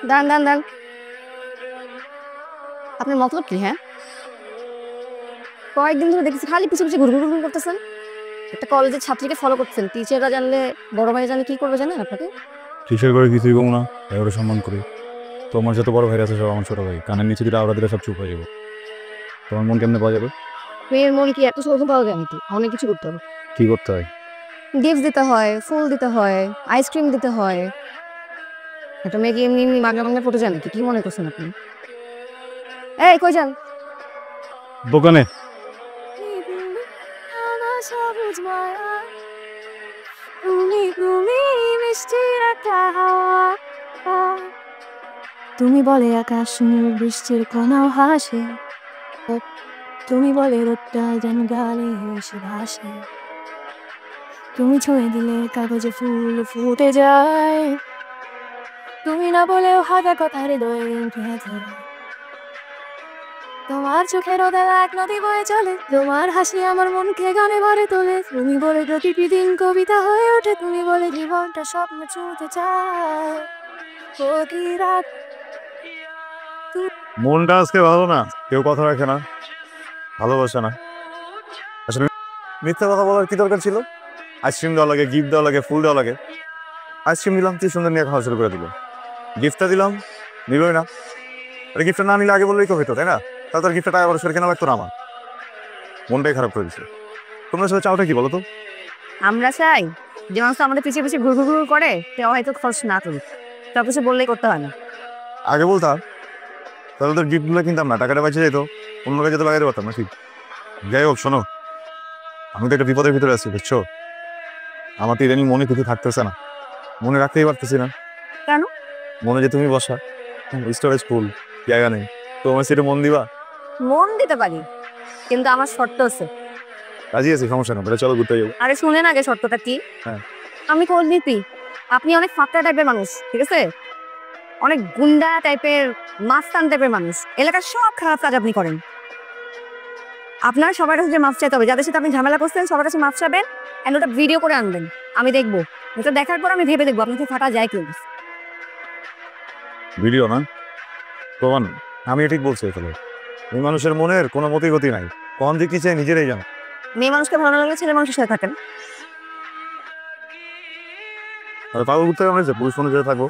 দাঁড়ান দাঁড়ান দাঁড়ান, আপনার মতলব কি? হ্যাঁ, কয়েকদিন ধরে দেখতেছি খালি পিছু পিছু ঘুরঘুর ঘুরঘুর করতেছেন। একটা কলেজের ছাত্রীকে ফলো করতেছেন, টিচাররা জানলে, বড় ভাই জানলে কি করবে জানেন আপনাকে? কিসের করে কিছুই কম না, তাই ওরা সম্মান করি। তোমার যত বড় ভাই আছে সব আমার ছোট ভাই, কানের নিচে দিলে আওড়া দিলে সব চুপ হয়ে যাবো। তোমার মন কেমনে পাওয়া যাবে? মেয়ের মন কি এত সহজে পাওয়া যায় নাকি? অনেক কিছু করতে হবে। কি করতে হয়? গিফট দিতে হয়, ফুল দিতে হয়, আইসক্রিম দিতে হয়। একটা মেয়েকে এমনি এমনি বাংলা বাংলা পটে যান নাকি? কি মনে করছেন আপনি? এই কই যান? দোকানে। তুমি বলে আকাশ নীল, বৃষ্টির কোনাও হাসে। তুমি বলে রোদটা যেন গালে এসে ভাসে। তুমি ছুঁয়ে দিলে কাগজে ফুল ফুটে যায়। তুমি না বলেও হাজার কথা হৃদয়ে উঠে ধরে। তোমার চোখের ওদের এক নদী বয়ে চলে, তোমার হাসি আমার মনকে গানে ভরে তোলে। তুমি বলে প্রতিটি দিন কবিতা হয়ে ওঠে, তুমি বলে জীবনটা স্বপ্ন ছুঁতে চায়। প্রতি রাত মনটা আজকে ভালো না, কেউ কথা রাখে না, ভালোবাসে না। আসলে মিথ্যা কথা বলার কি দরকার ছিল? আইসক্রিম দেওয়া লাগে, গিফট দেওয়া লাগে, ফুল দেওয়া লাগে। আইসক্রিম দিলাম, কি সুন্দর নিয়ে খাওয়া শুরু করে দিল। গিফটটা দিলাম, নিলই না। আরে গিফটটা না নিলে আগে বললেই তো হইতো, তাই না? তাহলে তোর গিফটটা টাকা সরে কেনা লাগতো না আমার। মনটাই খারাপ করে দিচ্ছে। তোমরা আসলে চাওটা কি বলো তো? আমরা চাই যে মানুষ আমাদের পিছিয়ে পিছিয়ে ঘুর ঘুর ঘুর করে, কেউ হয়তো খরচ না করুক, সব কিছু বললেই করতে হয় না। আগে বলতাম তাহলে তোর গিফটগুলো কিনতাম না, টাকাটা বেঁচে যেত, অন্য কাজে তো লাগাতে পারতাম না। ঠিক, যাই হোক শোনো, আমি তো একটা বিপদের ভিতরে আছি, বুঝছো? আমার তো ইদানিং মনে কিছু থাকতেছে না, মনে রাখতেই পারতেছি না। কেন? মনে যে তুমি বসা, স্টোরেজ ফুল, জায়গা নেই। তো আমার সিটে মন দিবা? মন দিতে পারি, কিন্তু আমার শর্ত আছে। রাজি আছি, সমস্যা না, বলে চলো ঘুরতে যাবো। আরে শুনেন আগে শর্তটা কি। হ্যাঁ। আমি কর্মীতি, আপনি অনেক ফাঁকা টাইপের মানুষ, ঠিক আছে? অনেক গুন্ডা টাইপের, মাস্তান টাইপের মানুষ। এলাকার সব খারাপ কাজ আপনি করেন। আপনার সবার কাছে মাফ চাইতে হবে, যাদের সাথে আপনি ঝামেলা করছেন সবার কাছে মাফ চাবেন, এন্ড ওটা ভিডিও করে আনবেন, আমি দেখবো। ওটা দেখার পর আমি ভেবে দেখবো আপনাকে ফাটা যায় কি। ভিডিও না, প্রমাণ। আমি ঠিক বলছি তাহলে, এই মানুষের মনের কোনো মতি গতি নাই, কখন যে কি চাই নিজেরাই জানে। মেয়ে মানুষকে ভালো লাগলে ছেলে মানুষের সাথে থাকেন। আর পাগল ঘুরতে আমরা যে পুরুষ মানুষ থাকবো।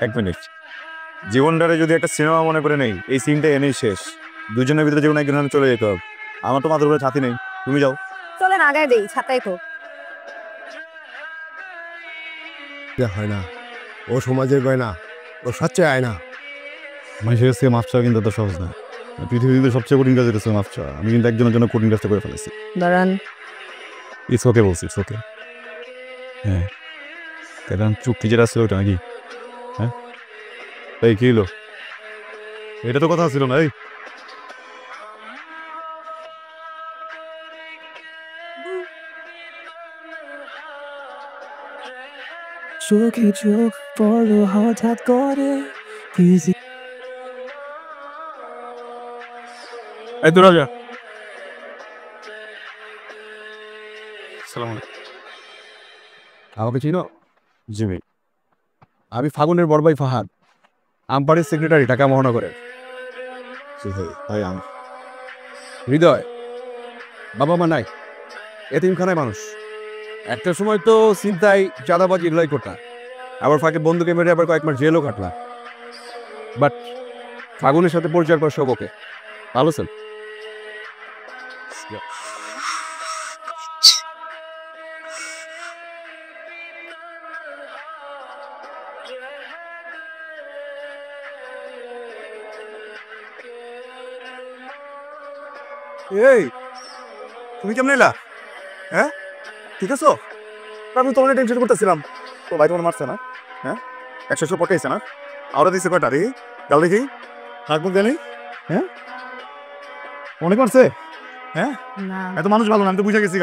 এক মিনিট, জীবনটারে যদি একটা সিনেমা মনে করে নেই, এই সিনটা এনেই শেষ। দুজনের ভিতরে যেমন একজন চলে যেতে হবে। আমার তো মাথার উপরে ছাতি নেই, তুমি যাও। চলেন আগায় দেই, ছাতাই তো। হয় না, ও সমাজের গয়না, ও সচ্চয় আয় না। মানুষের কাছে মাফ চাওয়া কিন্তু এত সহজ না। পৃথিবীতে সবচেয়ে কঠিন কাজ হচ্ছে মাফ চাওয়া। আমি কিন্তু একজনের জন্য কঠিন কাজটা করে ফেলেছি। দাঁড়ান। ইটস ওকে বলছি, ইটস ওকে। হ্যাঁ, তাহলে চুক্তি যেটা ছিল ওটা নাকি? হ্যাঁ, তাই কি হলো? এটা তো কথা ছিল না। এই চোখে চোখ পড়লো হঠাৎ করে, এই তো রাজা। সালাম আলাইকুম। আমাকে চিনো? জি ভাই। আমি ফাগুনের বড় ভাই ফাহাদ, আমপাড়ির সেক্রেটারি, ঢাকা মহানগরের। জি ভাই, ভাই আমি হৃদয়, বাবা মা নাই, এতিমখানায় মানুষ। একটা সময় তো চিন্তায় চাঁদাবাজি এগুলাই করতাম, আবার ফাঁকে বন্ধুকে মেরে আবার কয়েক মাস জেলও কাটলাম। বাট ফাগুনের সাথে পরিচয় পর সব ওকে, ভালো স্যার। এই তুমি কেমন এলা? হ্যাঁ, ঠিক আছো? আমি তো অনেক টেনশন করতেছিলাম। তো ভাই তোমার মারছে না? হ্যাঁ, 100 পটাইছে না? আওরা দিছে কয়টা রে? গাল দেখি, হাত মুখ দেয়নি? হ্যাঁ, অনেক মারছে। হ্যাঁ, না এত মানুষ ভালো না, আমি তো বুঝে গেছি।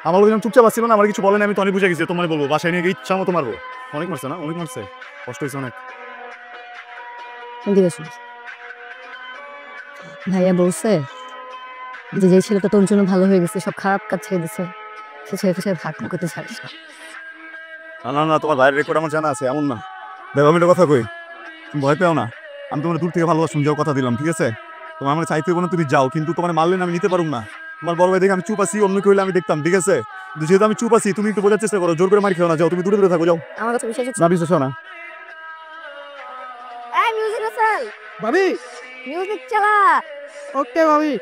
আমার লোকজন চুপচাপ আসছিল না, আমার কিছু বলে না, আমি তো অনেক বুঝে গেছি। তোমার বলবো বাসায় নিয়ে গিয়ে ইচ্ছা মতো মারবো। অনেক মারছে না? অনেক মারছে, কষ্ট হয়েছে অনেক। দিবে শুন। ভাইয়া বলছে যে যে ছেলেটা তোর জন্য ভালো হয়ে গেছে, সব খারাপ কাজ ছেড়ে দিছে, সে ছেলেটার সাথে ভাগ করতে ছাড়িস না। না না না, তোমার ভাইয়ের রেকর্ড আমার জানা আছে, এমন না। দেখো আমি একটা কথা কই, তুমি ভয় পেও না। আমি তোমার দূর থেকে ভালোবাসুন যাও কথা দিলাম, ঠিক আছে? তোমার আমার চাইতে হইব না, তুমি যাও, কিন্তু তোমার মারলে না আমি নিতে পারুম না। তোমার বড় ভাই দেখে আমি চুপ আছি, অন্য কেউ হইলে আমি দেখতাম, ঠিক আছে? কিন্তু যেহেতু আমি চুপ আছি, তুমি একটু বোঝার চেষ্টা করো, জোর করে মার খেও না, যাও তুমি দূরে দূরে থাকো, যাও। আমার কথা বিশ্বাস হচ্ছে না বিশ্বাস হয় না। এই মিউজিক আছে ভাবি মিউজিক চালা ওকে ভাবি